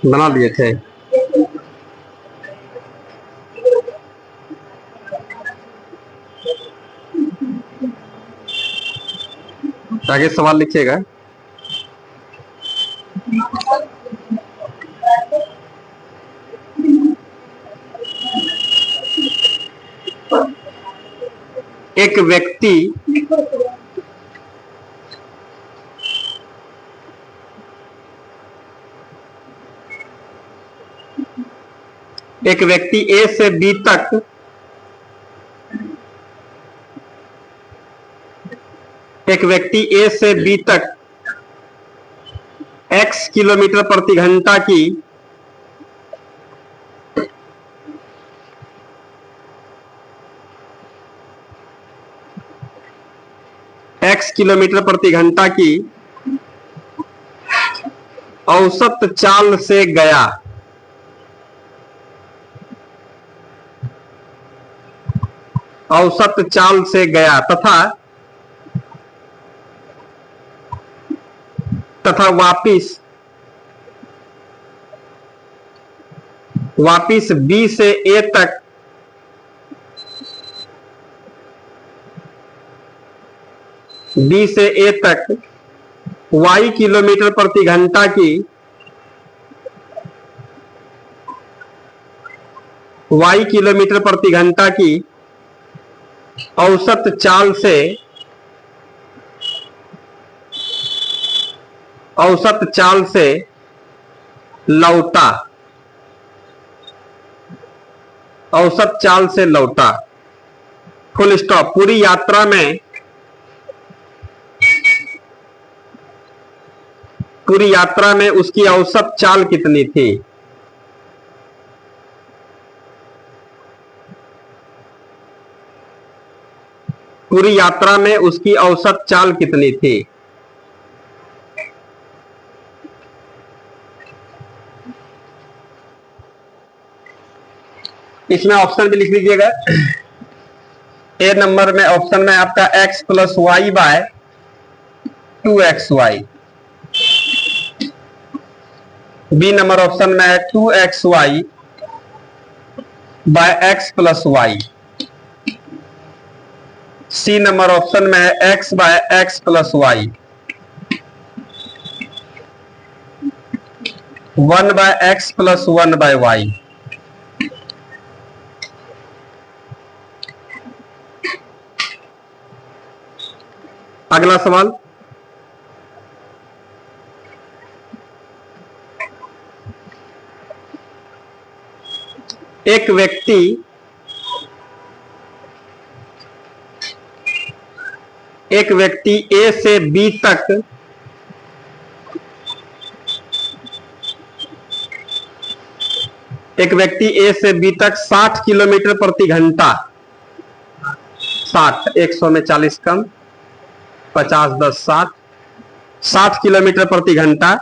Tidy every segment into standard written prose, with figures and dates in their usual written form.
बना दिए थे। आगे सवाल लिखिएगा। एक व्यक्ति ए से बी तक x किलोमीटर प्रति घंटा की औसत चाल से गया। तथा वापिस बी से ए तक y किलोमीटर प्रति घंटा की औसत चाल से लौटा। Full stop. पूरी यात्रा में उसकी औसत चाल कितनी थी? पूरी यात्रा में उसकी औसत चाल कितनी थी? इसमें ऑप्शन भी लिख लीजिएगा। ए नंबर में ऑप्शन में आपका x plus y by 2xy। B number option में है 2xy by x plus y. C number option में है x by x plus y. 1 by x plus 1 by y. अगला सवाल। एक व्यक्ति ए से बी तक एक व्यक्ति ए से बी तक 60 किलोमीटर प्रति घंटा 60 100 में 40 कम 50 10 60 किलोमीटर प्रति घंटा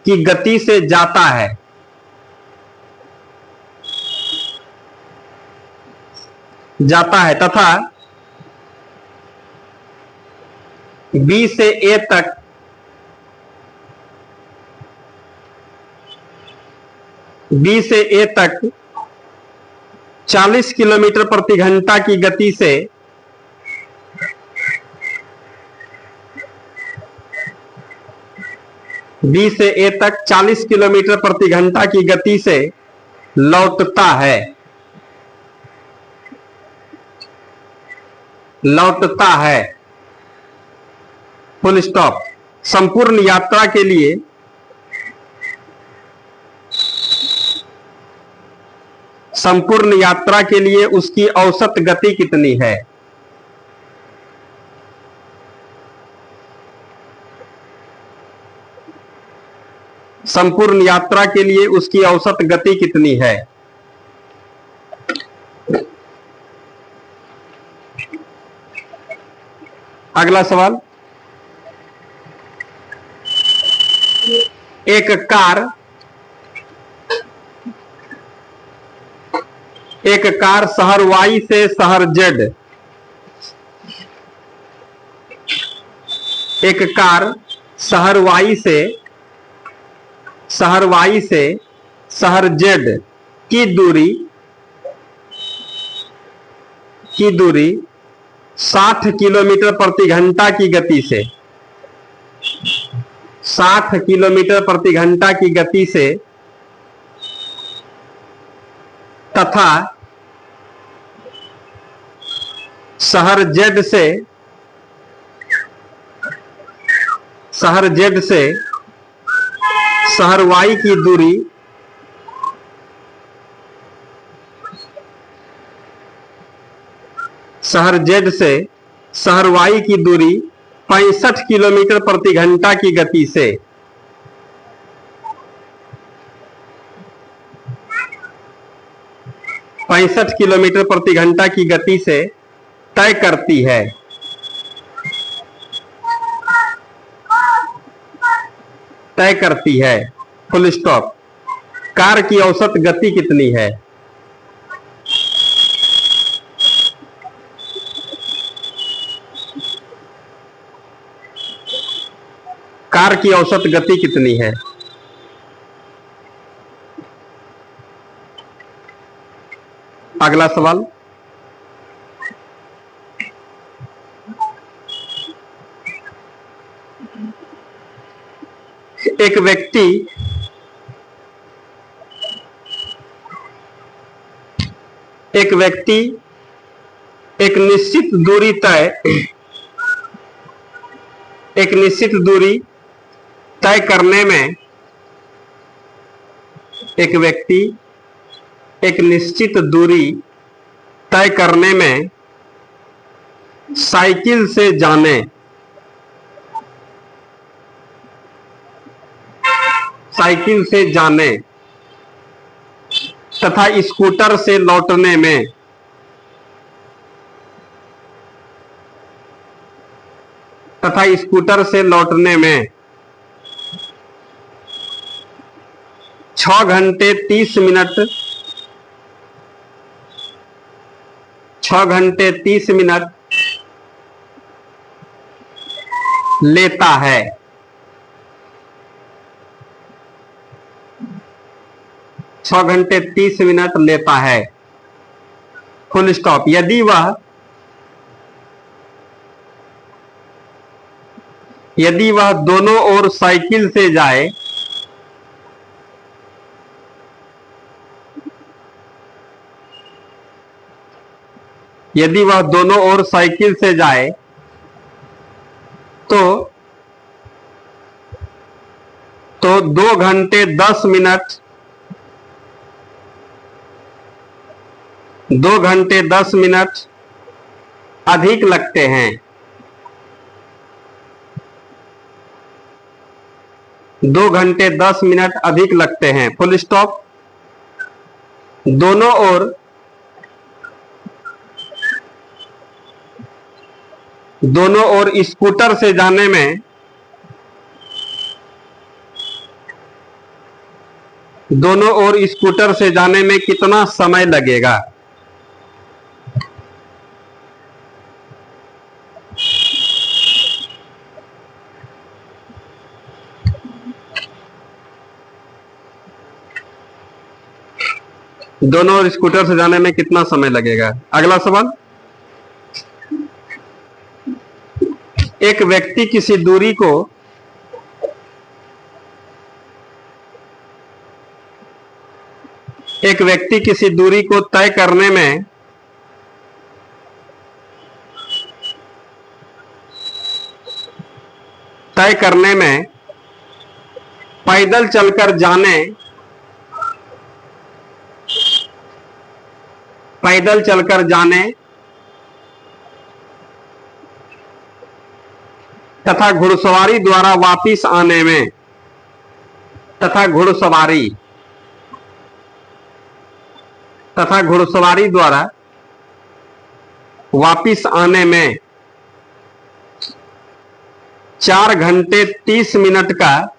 की गति से जाता है। तथा बी से ए तक बी से ए तक 40 किलोमीटर प्रति घंटा की गति से बी से ए तक 40 किलोमीटर प्रति घंटा की गति से लौटता है। Full stop. संपूर्ण यात्रा के लिए उसकी औसत गति कितनी है? संपूर्ण यात्रा के लिए उसकी औसत गति कितनी है? अगला सवाल। एक कार शहर Y से शहर Z एक कार शहर वाई से शहर जेड की दूरी 60 किलोमीटर प्रति घंटा की गति से 60 किलोमीटर प्रति घंटा की गति से तथा शहर जेड से शहर वाई की दूरी शहर जेड से शहर वाई की दूरी 65 किलोमीटर प्रति घंटा की गति से 65 किलोमीटर प्रति घंटा की गति से तय करती है। Full stop. कार की औसत गति कितनी है? कार की औसत गति कितनी है? अगला सवाल। एक व्यक्ति एक निश्चित दूरी तय करने में एक व्यक्ति एक निश्चित दूरी तय करने में साइकिल से जाने तथा स्कूटर से लौटने में तथा स्कूटर से लौटने में 6 घंटे 30 मिनट 6 घंटे 30 मिनट लेता है। 6 घंटे 30 मिनट लेता है। Full stop. यदि वह दोनों ओर साइकिल से जाए यदि वह दोनों ओर साइकिल से जाए तो 2 घंटे 10 मिनट 2 घंटे 10 मिनट अधिक लगते हैं। 2 घंटे 10 मिनट अधिक लगते हैं। Full stop. दोनों ओर स्कूटर से जाने में कितना समय लगेगा? दोनों ओर स्कूटर से जाने में कितना समय लगेगा? अगला सवाल। एक व्यक्ति किसी दूरी को तय करने में पैदल चलकर जाने तथा घुड़सवारी द्वारा वापिस आने में तथा घुड़सवारी द्वारा वापिस आने में 4 घंटे 30 मिनट का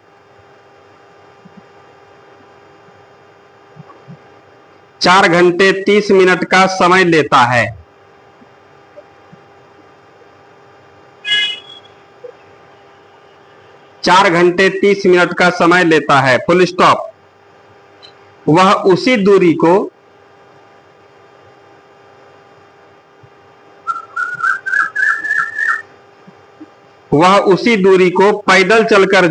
4 घंटे 30 मिनट का समय लेता है। 4 घंटे 30 मिनट का समय लेता है, फुल स्टॉप। वह उसी दूरी को पैदल चलकर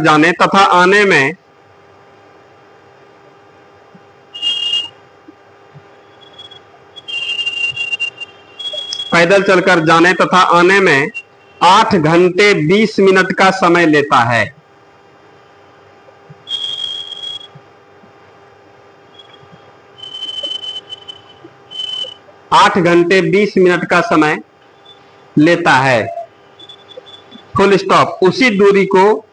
जाने तथा आने में पैदल चलकर जाने तथा आने में 8 घंटे 20 मिनट का समय लेता है। 8 घंटे 20 मिनट का समय लेता है, फुल स्टॉप। उसी दूरी को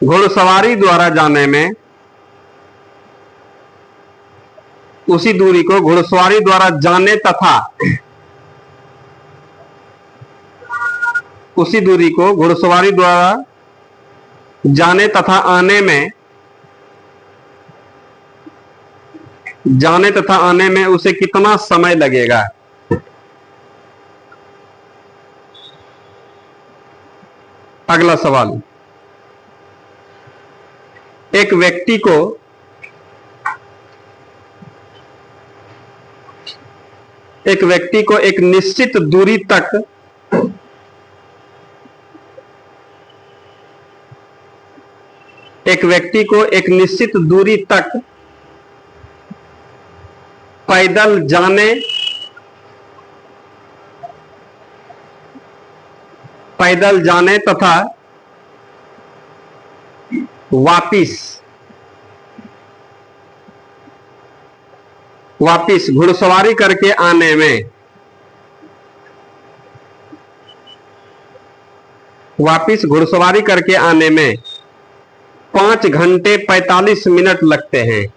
घुड़सवारी द्वारा जाने में जाने तथा आने में उसे कितना समय लगेगा? अगला सवाल, एक व्यक्ति को एक निश्चित दूरी तक पैदल जाने तथा वापिस घुड़सवारी करके आने में 5 घंटे 45 मिनट लगते हैं।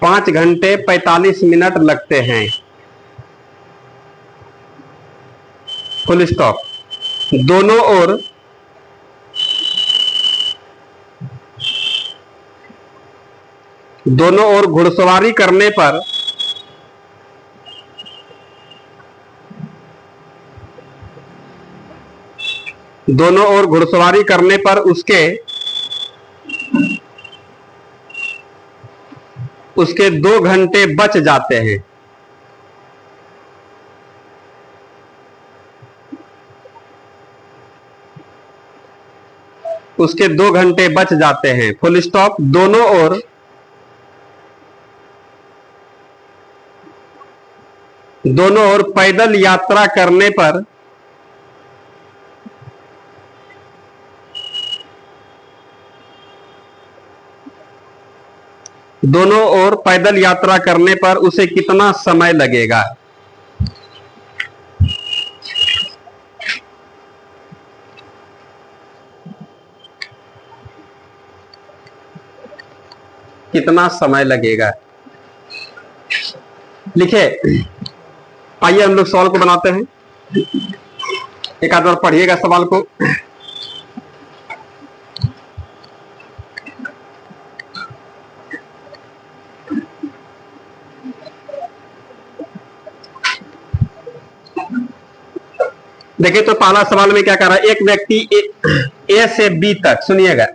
5 घंटे 45 मिनट लगते हैं, फुल स्टॉप। दोनों ओर घुड़सवारी करने पर उसके 2 घंटे बच जाते हैं। उसके 2 घंटे बच जाते हैं, फुल स्टॉप। दोनों ओर पैदल यात्रा करने पर उसे कितना समय लगेगा? लिखे। आइए हम लोग सवाल को बनाते हैं। एक आध बार पढ़िएगा सवाल को। देखिए तो पहला सवाल में क्या कर रहा है, एक व्यक्ति ए से बी तक, सुनिएगा,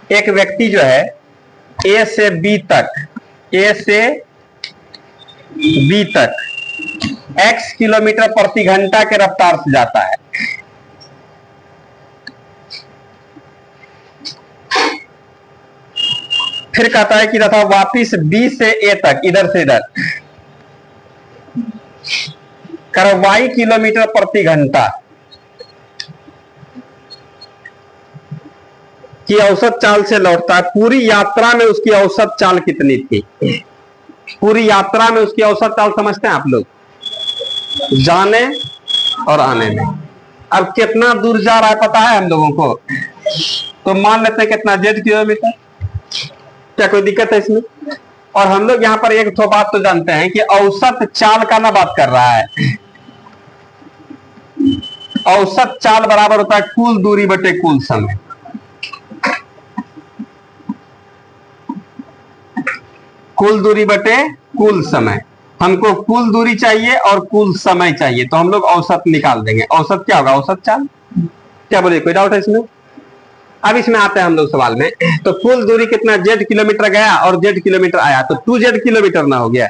एक व्यक्ति जो है ए से बी तक x किलोमीटर प्रति घंटा के रफ्तार से जाता है। फिर कहता है कि तथा वापिस B से A तक, इधर से इधर कर y किलोमीटर प्रति घंटा की औसत चाल से लौटता है। पूरी यात्रा में उसकी औसत चाल कितनी थी? पूरी यात्रा में उसकी औसत चाल समझते हैं आप लोग, जाने और आने में। अब कितना दूर जा रहा है पता है हम लोगों को, तो मान लेते हैं कितना, 1.5 किलोमीटर। क्या कोई दिक्कत है इसमें? और हम लोग यहां पर एक तो बात तो जानते हैं कि औसत चाल का ना बात कर रहा है, औसत चाल बराबर होता है कुल दूरी बटे कुल समय। कुल दूरी बटे कुल समय। हमको कुल दूरी चाहिए और कुल समय चाहिए, तो हम लोग औसत निकाल देंगे। औसत क्या होगा? औसत चाल। क्या बोले, कोई डाउट है इसमें? अब इसमें आते हैं हम लोग सवाल में। तो कुल दूरी कितना? जेड किलोमीटर गया और जेड किलोमीटर आया, तो 2z किलोमीटर ना हो गया।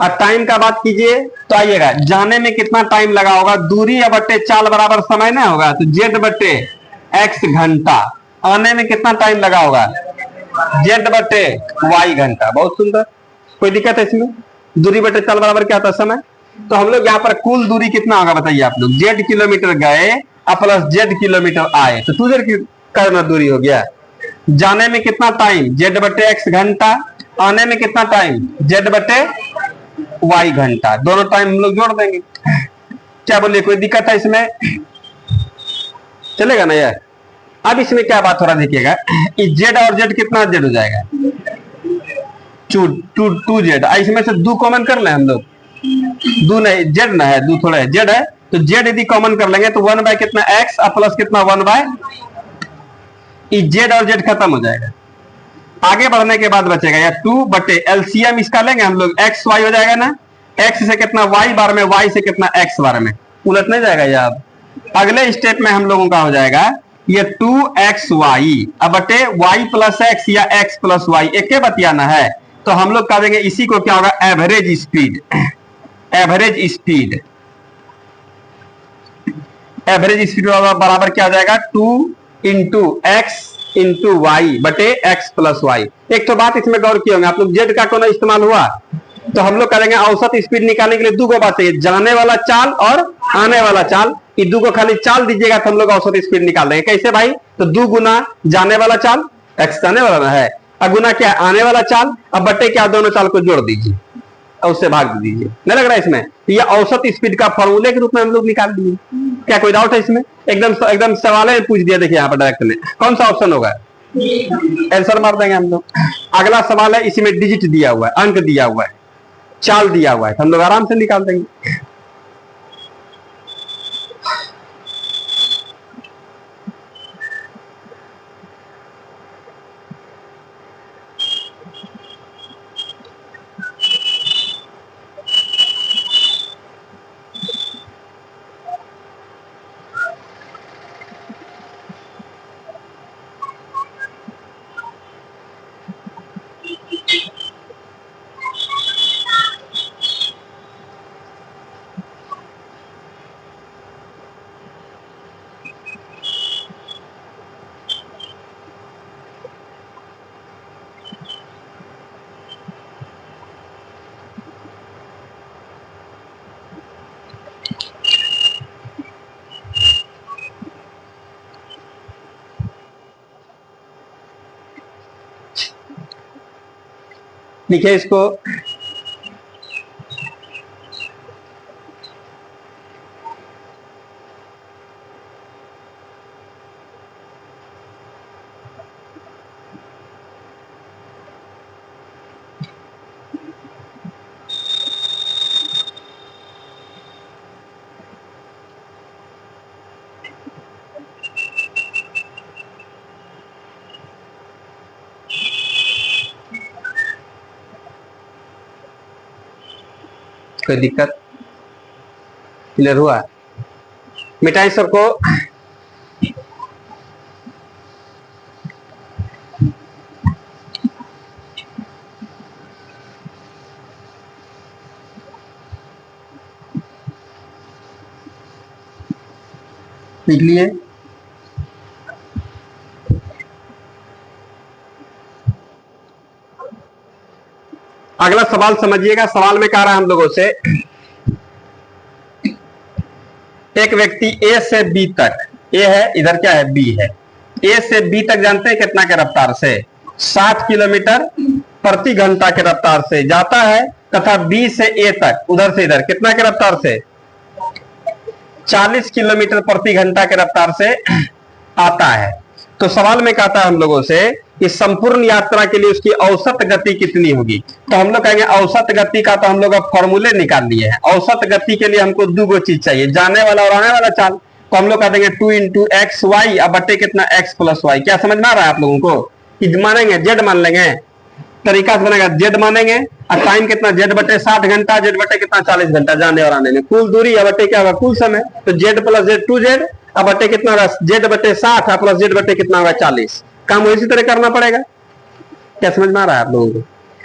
और टाइम का बात कीजिए तो आइएगा, जाने में कितना टाइम लगा होगा? दूरी या बट्टे चाल बराबर समय ना होगा, तो जेड बट्टे एक्स घंटा। आने में कितना टाइम लगा होगा? जेड बट्टे वाई घंटा। बहुत सुंदर, कोई दिक्कत है इसमें? दूरी बटे चाल बराबर क्या होता? समय। तो हम लोग यहाँ पर कुल दूरी कितना होगा बताइए आप लोग? जेड किलोमीटर गए प्लस जेड किलोमीटर आए, तो 2z का दूरी हो गया। जाने में कितना टाइम? जेड बटे एक्स घंटा। आने में कितना टाइम? जेड बटे वाई घंटा। दोनों टाइम हम लोग जोड़ देंगे। क्या बोलिए, कोई दिक्कत है इसमें? चलेगा ना यार? अब इसमें क्या बात हो रहा देखिएगा, जेड और जेड कितना जेड हो जाएगा? Two z. इसमें से दो कॉमन कर ले हम लोग। दो नहीं, जेड ना है, दो थोड़ा है, जेड है, तो जेड यदि कॉमन कर लेंगे तो 1 बाय कितना एक्स प्लस कितना 1 बाय जेड, और जेड खत्म हो जाएगा। आगे बढ़ने के बाद बचेगा या 2 बटे एलसीएम इसका लेंगे हम लोग, एक्स वाई हो जाएगा ना। एक्स से कितना वाई बार में, वाई से कितना एक्स बार में। उलट नहीं जाएगा यार। अगले स्टेप में हम लोगों का हो जाएगा ये 2xy अब बटे y प्लस एक्स या x प्लस वाई, एक बतियाना है, तो हम लोग कह देंगे इसी को क्या होगा? Average speed. Average speed, average speed बराबर क्या हो जाएगा? 2 इंटू एक्स इंटू वाई बटे एक्स प्लस वाई। एक तो बात इसमें गौर किए होंगे आप लोग, जेड का कौन इस्तेमाल हुआ, तो हम लोग करेंगे औसत स्पीड निकालने के लिए दो को बात चाहिए, जाने वाला चाल और आने वाला चाल। ये दो को खाली चाल दीजिएगा तो हम लोग औसत स्पीड निकाल देंगे। कैसे भाई? तो 2 गुना जाने वाला चाल, एक्स जाने वाला ना है, और गुना क्या? आने वाला चाल। अब बटे क्या? दोनों चाल को जोड़ दीजिए और उससे भाग दीजिए। नहीं लग रहा है इसमें? ये औसत स्पीड का फॉर्मूले के रूप में हम लोग निकाल दिए। क्या कोई डाउट है इसमें? एकदम सवाल है, पूछ दिया। देखिए यहाँ पर डायरेक्ट में कौन सा ऑप्शन होगा? आंसर मार देंगे हम लोग। अगला सवाल है, इसी में डिजिट दिया हुआ है, अंक दिया हुआ है, चाल दिया हुआ है, हम लोग आराम से निकाल देंगे। लिखिए इसको। कोई दिक्कत? क्लियर हुआ? मिटाई सबको। लिख लिए? अगला सवाल समझिएगा। सवाल में कह रहा है हम लोगों से, एक व्यक्ति ए से बी तक, ए है इधर, क्या है? बी है। ए से बी तक जानते हैं कितना के रफ्तार से? 60 किलोमीटर प्रति घंटा के रफ्तार से जाता है, तथा बी से ए तक, उधर से इधर, कितना के रफ्तार से? 40 किलोमीटर प्रति घंटा के रफ्तार से आता है। तो सवाल में कहता है हम लोगों से इस संपूर्ण यात्रा के लिए उसकी औसत गति कितनी होगी। तो हम लोग कहेंगे औसत गति का तो हम लोग अब फॉर्मूले निकाल लिए हैं। औसत गति के लिए हमको दो चीज चाहिए, जाने वाला और आने वाला चाल। तो हम लोग कह देंगे 2 इंटू एक्स वाई अब बटे कितना x प्लस वाई। क्या समझ में आ रहा है आप लोगों को? कि मानेंगे जेड मान लेंगे, तरीका से बनेगा जेड मानेंगे और टाइम कितना जेड बटे 60 घंटा, जेड बटे कितना 40 घंटा जाने और आने में, कुल दूरी अब बटे क्या होगा कुल समय, तो जेड प्लस जेड 2z अब बटे कितना होगा जेड बटे 60 प्लस जेड बटे कितना होगा 40। काम इसी तरह करना पड़ेगा। क्या समझ में आ रहा है आप लोगों को?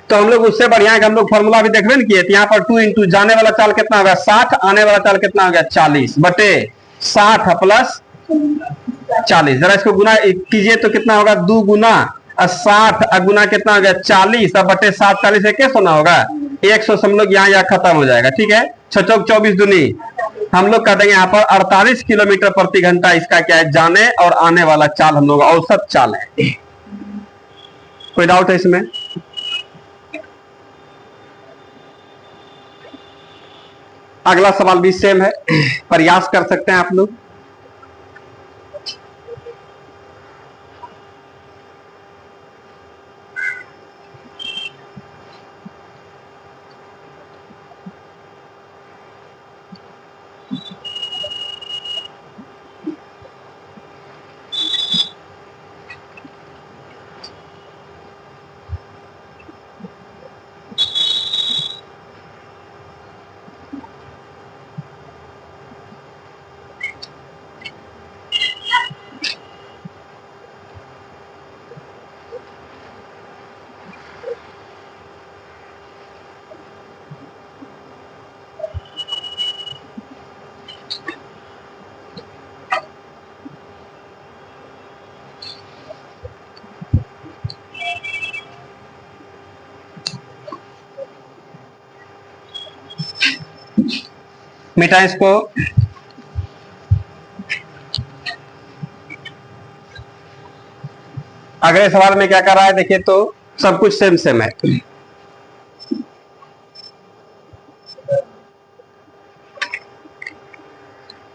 तो हम लोग उससे बढ़िया है कि हम लोग फॉर्मूला भी देखबे किए, यहाँ पर 2 इंटू जाने वाला चाल कितना होगा 60, आने वाला चाल कितना होगा 40 बटे 60 प्लस 40। जरा इसको गुना कीजिए तो कितना होगा 2 गुना 60 गुना कितना हो गया 40 अब बटे 7 40 कैसे होना होगा 100 हम लोग यहाँ खत्म हो जाएगा। ठीक है, 6 चौक 24 दूनी हम लोग कह देंगे यहाँ पर 48 किलोमीटर प्रति घंटा इसका क्या है जाने और आने वाला चाल हम लोग औसत चाल है। कोई डाउट है इसमें? अगला सवाल भी सेम है, प्रयास कर सकते हैं आप लोग। मिटा इसको। अगले सवाल में क्या कर रहा है देखिए, तो सब कुछ सेम सेम है।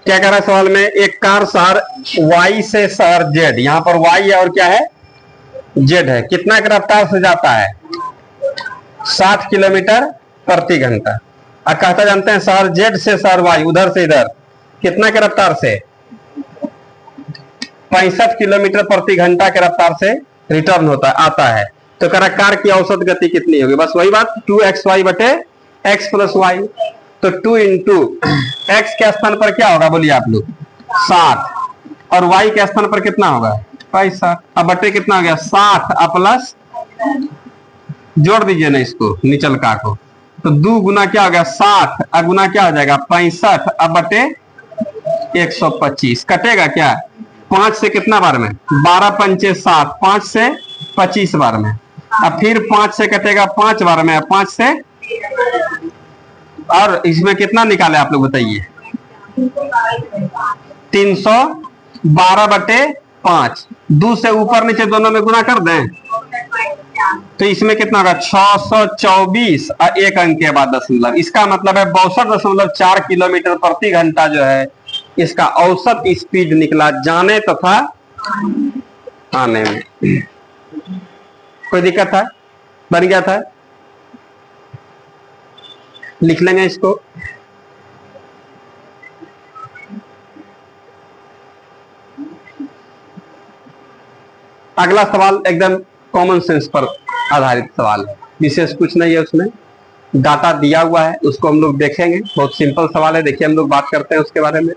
क्या कर रहा है सवाल में, एक कार शहर Y से शहर Z, यहां पर Y है और क्या है Z है, कितना की रफ्तार से जाता है 60 किलोमीटर प्रति घंटा। अब कहता जानते हैं शहर Z से शहर Y उधर से इधर कितना की रफ्तार से 65 किलोमीटर प्रति घंटा की रफ्तार से रिटर्न होता आता है। तो कह रहा कार की औसत गति कितनी होगी, बस वही बात 2xy बटे x प्लस वाई। तो 2 इंटू एक्स के स्थान पर क्या होगा बोलिए आप लोग 60 और y के स्थान पर कितना होगा 65, अब बटे कितना हो गया 60 प्लस जोड़ दीजिए ना इसको निचल का को, तो 2 गुना क्या हो गया 60 गुना क्या हो जाएगा 65 अब बटे 125 कटेगा क्या 5 से कितना बार में 12 पंचे 7, 5 से 25 बार में, अब फिर 5 से कटेगा 5 बार में, 5 से, और इसमें कितना निकाले आप लोग बताइए 312 बटे 5, 2 से ऊपर नीचे दोनों में गुना कर दें तो इसमें कितना होगा 624 और एक अंक के बाद दशमलव, इसका मतलब है 62.4 किलोमीटर प्रति घंटा जो है इसका औसत स्पीड निकला जाने तथा आने में। कोई दिक्कत है? बन गया था, लिख लेंगे इसको। अगला सवाल एकदम कॉमन सेंस पर आधारित सवाल है, विशेष कुछ नहीं है, उसमें डाटा दिया हुआ है उसको हम लोग देखेंगे, बहुत सिंपल सवाल है। देखिए हम लोग बात करते हैं उसके बारे में।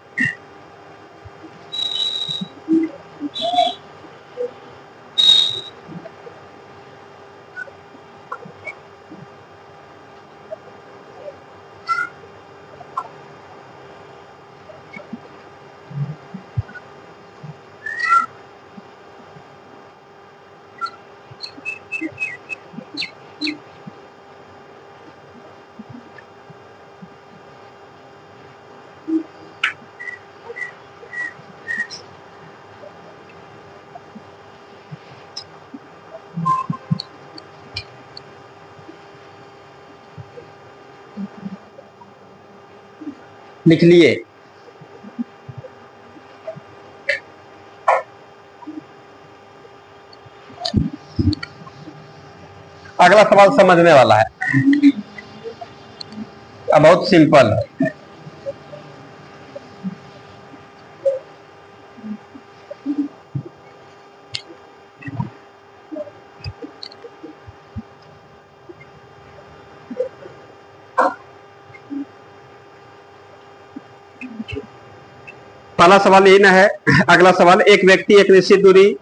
लिख लिए? अगला सवाल समझने वाला है, बहुत सिंपल है। पहला सवाल यही ना है। अगला सवाल, एक व्यक्ति एक निश्चित दूरी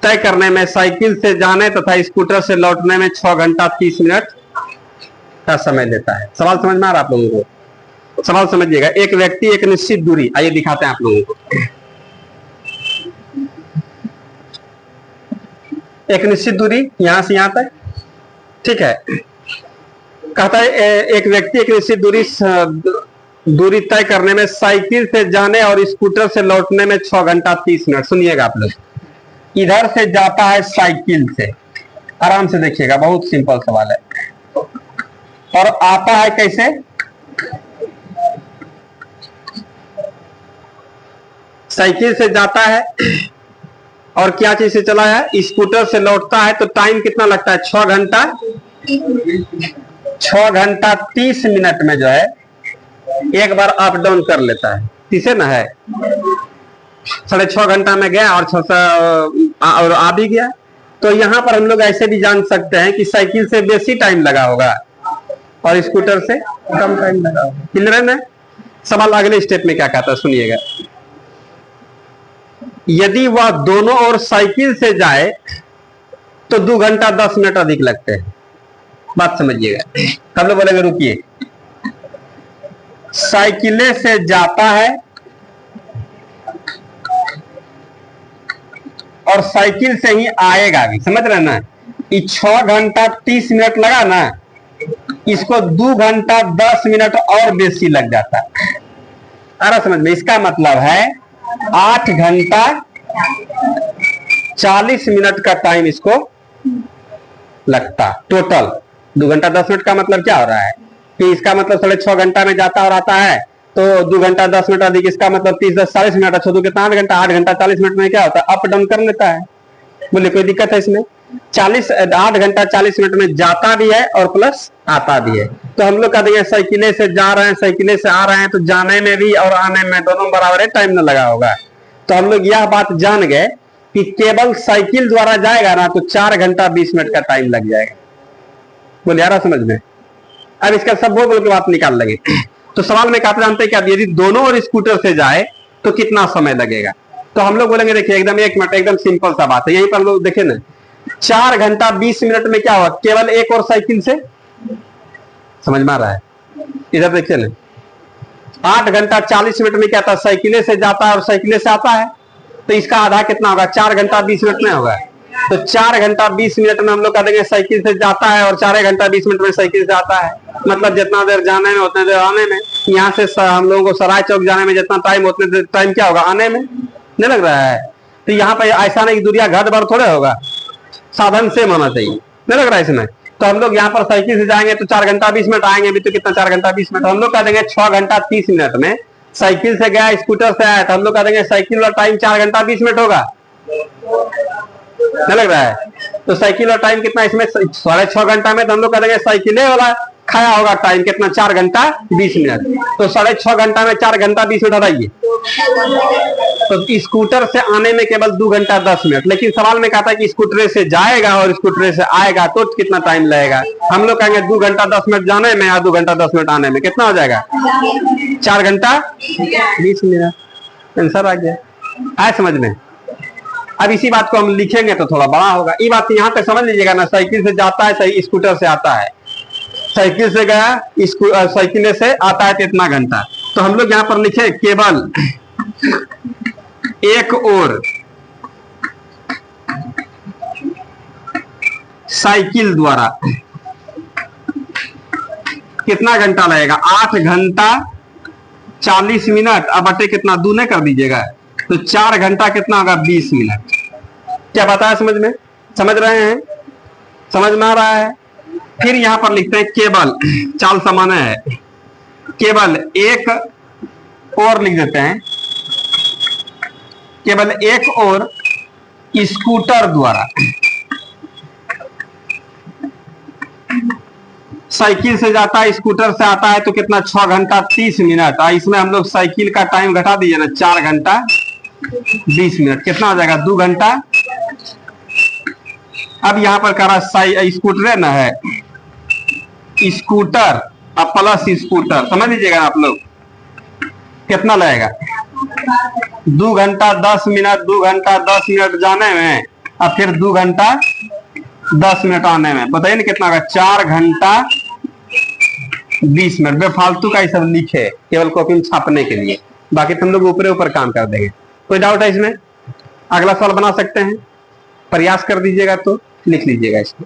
तय करने में साइकिल से जाने तथा स्कूटर से लौटने में 6 घंटा 30 मिनट का समय लेता है। सवाल समझ में आ रहा है आप लोगों को? सवाल समझिएगा। एक व्यक्ति एक निश्चित दूरी, आइए दिखाते हैं आप लोगों को। एक निश्चित दूरी यहां से यहां तक, ठीक है। कहता है एक व्यक्ति एक निश्चित दूरी तय करने में साइकिल से जाने और स्कूटर से लौटने में 6 घंटा 30 मिनट। सुनिएगा आप लोग, इधर से जाता है साइकिल से, आराम से देखिएगा, बहुत सिंपल सवाल है। और आता है कैसे? साइकिल से जाता है और क्या चीज से चला है? स्कूटर से लौटता है। तो टाइम कितना लगता है? 6 घंटा 30 मिनट में जो है एक बार अप डाउन कर लेता है। किसे ना है 6.5 घंटा में गया और आ भी गया। तो यहां पर हम लोग ऐसे भी जान सकते हैं कि साइकिल से बेसी टाइम लगा होगा और स्कूटर से कम टाइम लगा होगा। क्लियर है ना? सवाल अगले स्टेप में क्या कहता है, सुनिएगा। यदि वह दोनों ओर साइकिल से जाए तो 2 घंटा 10 मिनट अधिक लगते हैं। बात समझिएगा। हम लोग बोलेंगे रुकिए, साइकिले से जाता है और साइकिल से ही आएगा भी, समझ रहे ना? 6 घंटा 30 मिनट लगा ना, इसको 2 घंटा 10 मिनट और बेसी लग जाता है। आ रहा समझ में? इसका मतलब है 8 घंटा 40 मिनट का टाइम इसको लगता टोटल। 2 घंटा 10 मिनट का मतलब क्या हो रहा है कि इसका मतलब 6.5 घंटा में जाता और आता है, तो 2 घंटा 10 मिनट अधिक इसका मतलब 30 10 40 मिनट। अच्छा, 2 कितना 8 घंटा, 8 घंटा 40 मिनट में क्या होता है? अप डाउन कर लेता है। बोले कोई दिक्कत है इसमें? 8 घंटा 40 मिनट में जाता भी है और प्लस आता भी है। तो हम लोग कह देंगे साइकिले से जा रहे हैं, साइकिले से आ रहे हैं, तो जाने में भी और आने में दोनों बराबर टाइम न लगा होगा। तो हम लोग यह बात जान गए कि केवल साइकिल द्वारा जाएगा ना तो 4 घंटा 20 मिनट का टाइम लग जाएगा। बोले आ रहा समझ में? अब इसका सब बोल के बात निकाल लगे। तो सवाल में कहते जानते हैं कि अब यदि दोनों और स्कूटर से जाए तो कितना समय लगेगा? तो हम लोग बोलेंगे देखिए एकदम 1 मिनट, एकदम सिंपल सा बात है। यहीं पर लोग देखे ना, 4 घंटा 20 मिनट में क्या हुआ? केवल एक और साइकिल से, समझ में आ रहा है? इधर देखिए ना, 8 घंटा 40 मिनट में क्या था? साइकिले से जाता है और साइकिले से आता है। तो इसका आधा कितना होगा? 4 घंटा 20 मिनट में होगा। तो 4 घंटा 20 मिनट में हम लोग कह देंगे साइकिल से जाता है और 4 घंटा 20 मिनट में साइकिल से आता है। मतलब जितना देर जाने में उतने देर आने में। यहाँ से हम लोगों को सराय चौक जाने में जितना टाइम उतने देर टाइम क्या होगा? आने में। नहीं लग रहा है? तो यहाँ पे ऐसा नहीं दूरिया घट बढ़ थोड़े होगा, साधन सेम होना चाहिए। नहीं लग रहा है इसमें? तो हम लोग यहाँ पर साइकिल से जाएंगे तो 4 घंटा 20 मिनट, आएंगे भी तो कितना? 4 घंटा 20 मिनट। हम लोग कह देंगे 6 घंटा 30 मिनट में साइकिल से गया, स्कूटर से आया, तो हम लोग कह देंगे साइकिल वाला टाइम 4 घंटा 20 मिनट होगा। नहीं लग रहा है? तो साइकिल वाला टाइम कितना इसमें? 6.5 घंटा में। तो हम लोग कह देंगे साइकिले वाला खाया होगा टाइम कितना? 4 घंटा 20 मिनट। तो 6.5 घंटा में 4 घंटा 20 मिनट हटाइए, तो स्कूटर से आने में केवल 2 घंटा 10 मिनट। लेकिन सवाल में कहता है कि स्कूटर से जाएगा और स्कूटर से आएगा तो कितना टाइम लगेगा? हम लोग कहेंगे 2 घंटा 10 मिनट जाने में और 2 घंटा 10 मिनट आने में। कितना हो जाएगा? 4 घंटा 20 मिनट। आंसर आ गया। आए समझ में? अब इसी बात को हम लिखेंगे तो थोड़ा बड़ा होगा। ये बात यहाँ पे समझ लीजिएगा ना, साइकिल से जाता है, सही स्कूटर से आता है, साइकिल से गया, साइकिल से आता है तो इतना घंटा। तो हम लोग यहाँ पर लिखे केवल एक और साइकिल द्वारा कितना घंटा लगेगा? 8 घंटा 40 मिनट। अब बटे कितना? दूने कर दीजिएगा, तो 4 घंटा कितना होगा? 20 मिनट। क्या बताया समझ में? समझ रहे हैं? समझ में आ रहा है? फिर यहां पर लिखते हैं केवल, चाल सामान्य है, केवल एक और लिख देते हैं, केवल एक और स्कूटर द्वारा साइकिल से जाता है, स्कूटर से आता है, तो कितना? 6 घंटा 30 मिनट। इसमें हम लोग साइकिल का टाइम घटा दीजिए ना, 4 घंटा 20 मिनट। कितना हो जाएगा? 2 घंटा। अब यहां पर कह रहा स्कूटर ना है, स्कूटर अब प्लस स्कूटर, समझ लीजिएगा आप लोग। कितना लगेगा? 2 घंटा 10 मिनट, 2 घंटा 10 मिनट जाने में और फिर 2 घंटा 10 मिनट आने में। बताइए ना कितना होगा? 4 घंटा 20 मिनट। बेफालतू का ये सब लिखे केवल कॉपी में छापने के लिए, बाकी तुम लोग ऊपर ऊपर काम कर देंगे। कोई डाउट है इसमें? अगला सवाल बना सकते हैं, प्रयास कर दीजिएगा तो लिख लीजिएगा इसको।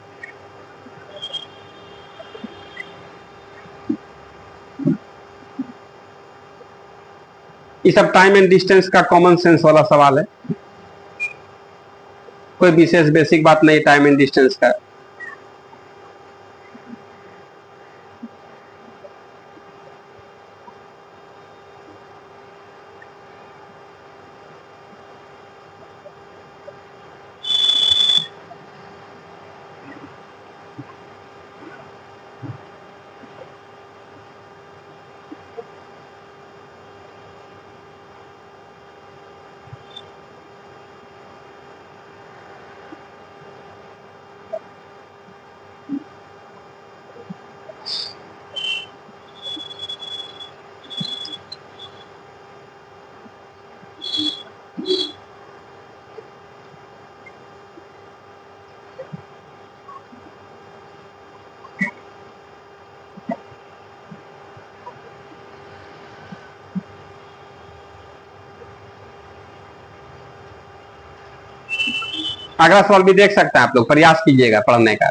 ये सब टाइम एंड डिस्टेंस का कॉमन सेंस वाला सवाल है, कोई विशेष बेसिक बात नहीं टाइम एंड डिस्टेंस का। अगला सवाल भी देख सकते हैं आप लोग, प्रयास कीजिएगा पढ़ने का।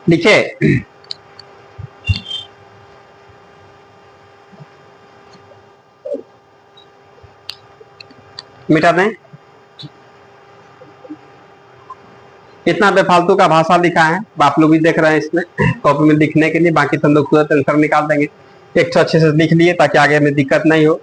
लिखिए, मिटा दें। इतना बेफालतू का भाषा लिखा है, आप लोग भी देख रहे हैं इसमें कॉपी में लिखने के लिए, बाकी तुम लोग तुरंत आंसर निकाल देंगे। एक तो अच्छे से लिख लिए ताकि आगे में दिक्कत नहीं हो।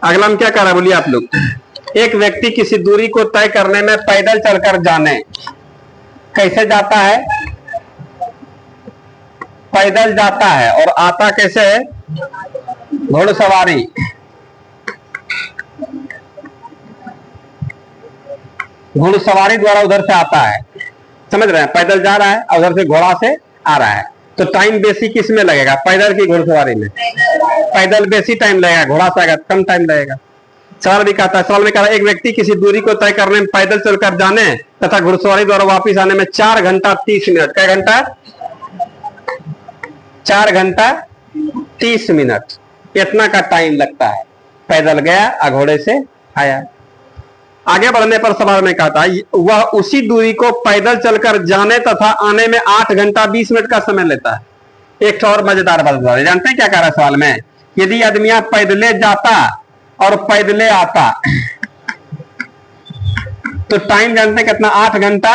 अगला हम क्या कर रहे हैं बोलिए आप लोग। एक व्यक्ति किसी दूरी को तय करने में पैदल चलकर जाने, कैसे जाता है? पैदल जाता है। और आता कैसे है? घोड़सवारी। घोड़सवारी द्वारा उधर से आता है, समझ रहे हैं? पैदल जा रहा है और उधर से घोड़ा से आ रहा है। तो टाइम बेसी किस में लगेगा, पैदल की घोड़सवारी में? पैदल बेसी टाइम लगेगा, घोड़ा से आएगा कम टाइम लगेगा। सवाल भी कहता है, सवाल में कह रहा है एक व्यक्ति किसी दूरी को तय करने में पैदल चलकर जाने तथा घुड़सवारी द्वारा वापस आने में 4 घंटा 30 मिनट। क्या घंटा? 4 घंटा 30 मिनट इतना का टाइम लगता है। पैदल गया और घोड़े से आया। आगे बढ़ने पर सवाल में कहता है वह उसी दूरी को पैदल चलकर जाने तथा आने में 8 घंटा 20 मिनट का समय लेता है। एक और मजेदार बात बता, जानते हैं क्या कह रहा है सवाल में? यदि आदमी पैदले जाता और पैदले आता तो टाइम जानते हैं कितना? 8 घंटा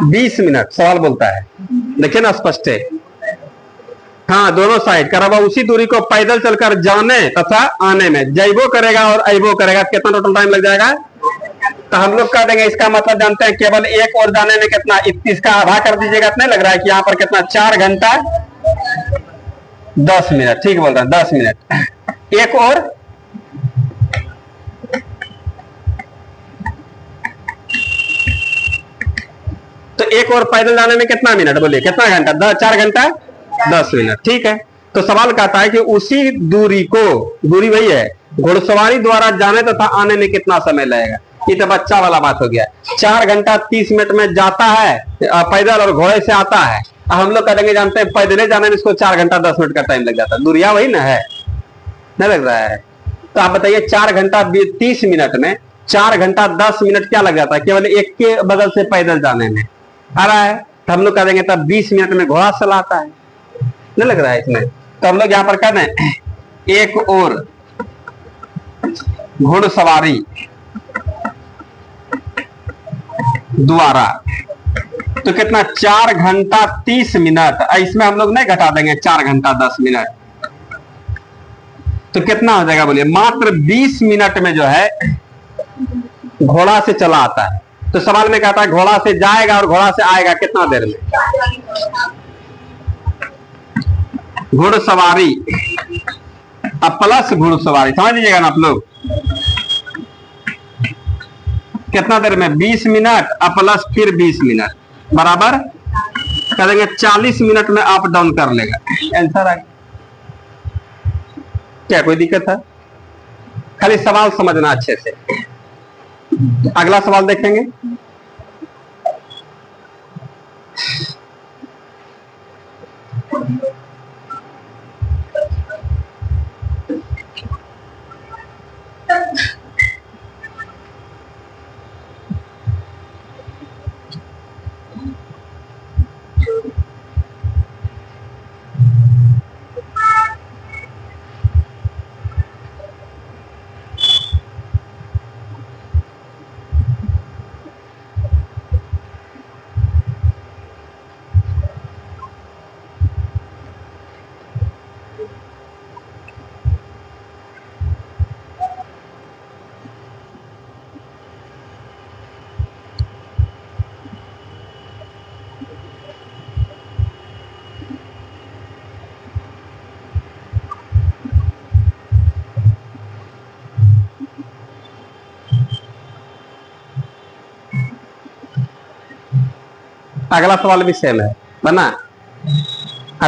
20 मिनट। सवाल बोलता है, देखिए ना स्पष्ट है। हाँ, दोनों साइड करा हुआ उसी दूरी को पैदल चलकर जाने तथा आने में जैबो करेगा और अइबो करेगा, कितना टोटल टाइम लग जाएगा? तो हम लोग कह देंगे इसका मतलब जानते हैं केवल एक और जाने में कितना, इसका आधा कर दीजिएगा। इतना लग रहा है कि यहाँ पर कितना? 4 घंटा 10 मिनट। ठीक बोल रहे हैं, 10 मिनट। एक और तो एक और पैदल जाने में कितना मिनट बोलिए? कितना घंटा? 4 घंटा 10 मिनट। ठीक है, तो सवाल कहता है कि उसी दूरी को, दूरी वही है, घुड़सवारी द्वारा जाने तथा आने में कितना समय लगेगा? ये तो बच्चा वाला बात हो गया। 4 घंटा 30 मिनट में जाता है पैदल और घोड़े से आता है। हम लोग करेंगे जानते हैं पैदले जाने में इसको 4 घंटा 10 मिनट का टाइम लग जाता है। दूरिया वही ना है, नहीं लग रहा है? तो आप बताइए 4 घंटा 30 मिनट में 4 घंटा 10 मिनट क्या लग जाता है केवल एक के बगल से पैदल जाने में आ रहा है, तो हम लोग कह देंगे तब 20 मिनट में घोड़ा चलाता है, नहीं लग रहा है इसमें। तो हम लोग यहां पर कह दें एक और घुड़सवारी द्वारा, तो कितना 4 घंटा 30 मिनट, इसमें हम लोग नहीं घटा देंगे 4 घंटा 10 मिनट, तो कितना हो जाएगा बोलिए, मात्र 20 मिनट में जो है घोड़ा से चला आता है। तो सवाल में कहता है घोड़ा से जाएगा और घोड़ा से आएगा कितना देर में, घुड़सवारी अब प्लस घुड़सवारी, समझ लीजिएगा ना आप लोग, कितना देर में 20 मिनट अब प्लस फिर 20 मिनट बराबर कर देंगे 40 मिनट में अप डाउन कर लेगा, आंसर आ गया। क्या कोई दिक्कत है, खाली सवाल समझना अच्छे से। अगला सवाल देखेंगे। अगला सवाल भी सेम है बना,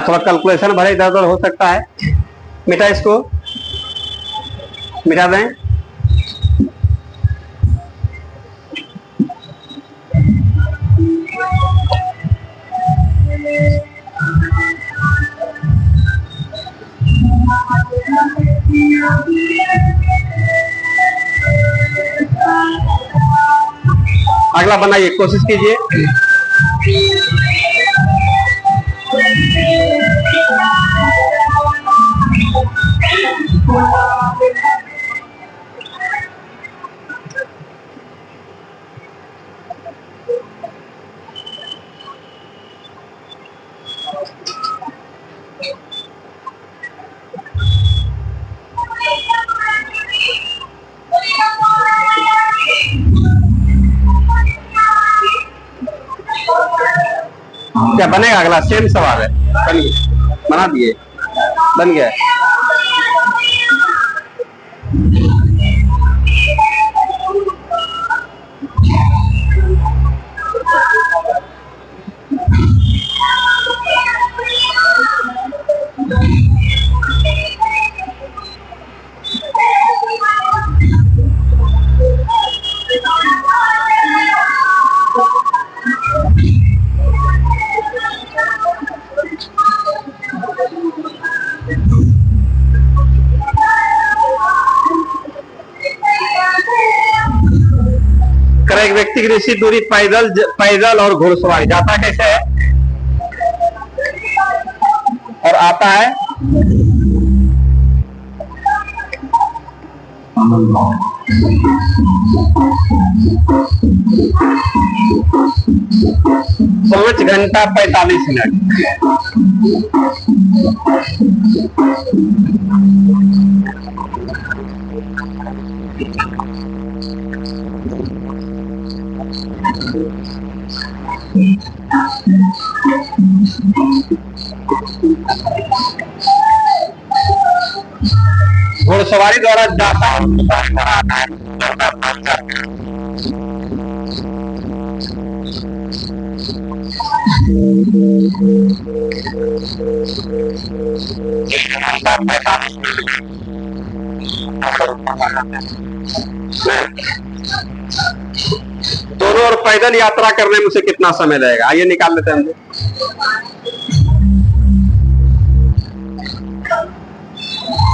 थोड़ा कैलकुलेशन भले इधर उधर हो सकता है, मिटा इसको, मिटा दें। अगला बनाइए, कोशिश कीजिए। क्या बनेगा, अगला सेम सवाल है, बन गया, बना दिए, बन गया। एक व्यक्ति की निश्चित दूरी पैदल और घुड़सवारी जाता कैसे है और आता है पाँच घंटा 45 मिनट। घुड़सवारी द्वारा जाता है दोनों और पैदल यात्रा करने में उसे कितना समय लगेगा, आइए निकाल लेते हैं हम।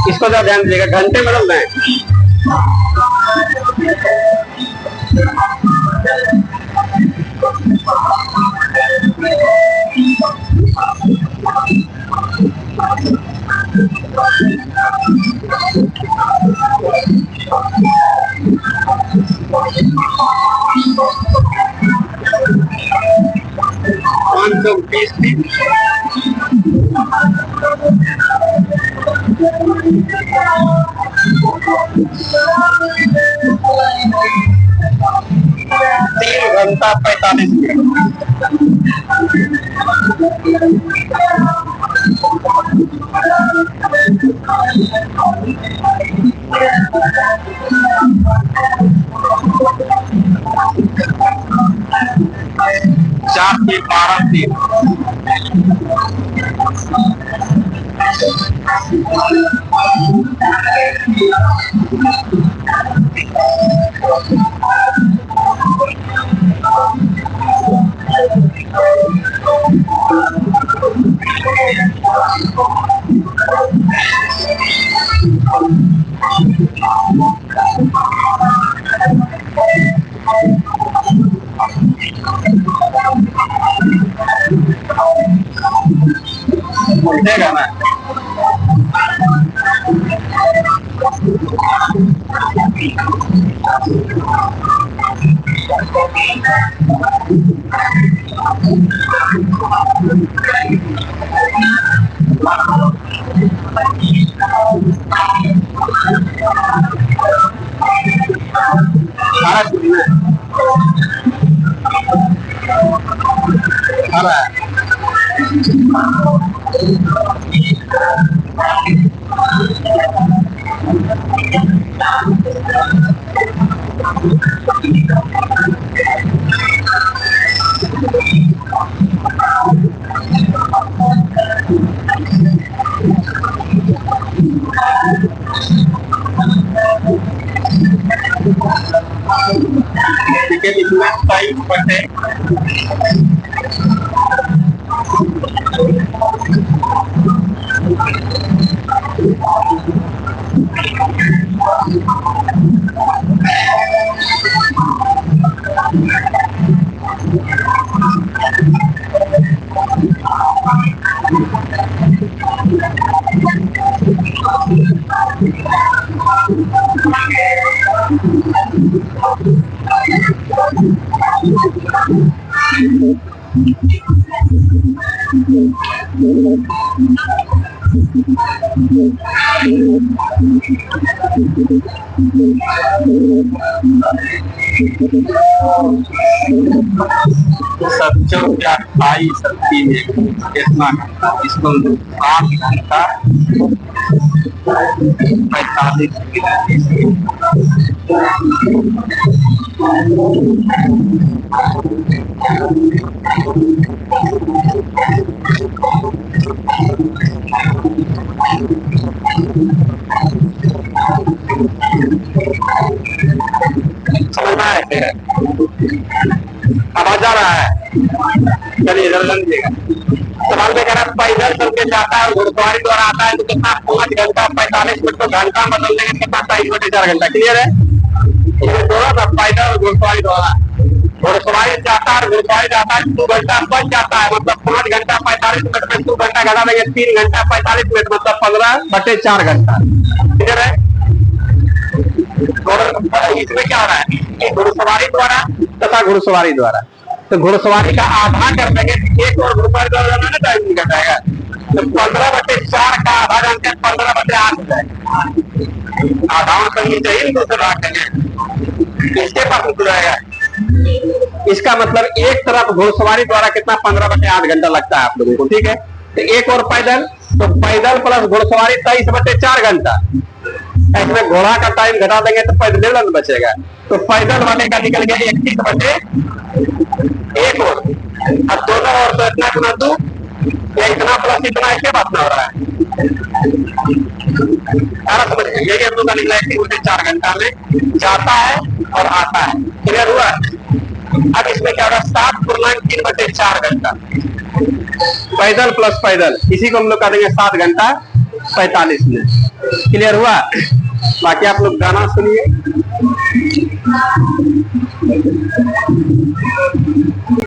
इसको जरा ध्यान दीजिएगा, घंटे बदल दें तीन घंटा 45 मिनट। चार से 12 दिन। उल्टेगा ना। सच्चों क्या खाई सब्जी में कितना घंटा, इसको 8 घंटा 45 मिनट। आवाज आ रहा है? चलिए इधर लीजिएगा। सवाल में कह रहा है पैदल चल के जाता है, घुड़सवारी द्वारा आता है तो कितना 5 घंटा 45 मिनट। तो घंटा बदल देंगे कितना 2.5 घंटा। क्लियर है? ये दोनों था पैदल और घुड़सवारी द्वारा। घुड़सवारी जाता है, घुड़सवारी जाता है 2 घंटा बच जाता है, मतलब 5 घंटा 45 मिनट में 2 घंटा घटा देंगे 3 घंटा 45 मिनट, मतलब 15/4 घंटा। क्लियर है? इसमें क्या हो रहा है? घुड़सवारी द्वारा तथा घुड़सवारी द्वारा। तो घुड़सवारी का आधा कर देंगे, एक और घुड़सवारी द्वारा ना टाइम निकल जाएगा। तो 15/4 का आधा जानकर 15/8 हो जाएगा। आधाओं करनी चाहिए तो राख देंगे, इसके पास उठ जाएगा। इसका मतलब एक तरफ घुड़सवारी द्वारा कितना 15/8 घंटा लगता है आप लोगों को। ठीक है? तो एक और पैदल, तो पैदल प्लस घुड़सवारी 23/4 घंटा। इसमें घोड़ा का टाइम घटा देंगे तो पैदल बचेगा। तो पैदल वाले का निकल गया 31/1 और अब दोनों और तो इतना गुना 2, इतना प्लस इतना, इसके बात ना हो रहा है। समझ गए? ये का निकला 31/4 घंटा में जाता है और आता है। क्लियर हुआ? अब इसमें क्या होगा? 7/3/4 घंटा पैदल प्लस पैदल, इसी को हम लोग कह देंगे 7 घंटा 45 मिनट। क्लियर हुआ? बाकी आप लोग गाना सुनिए।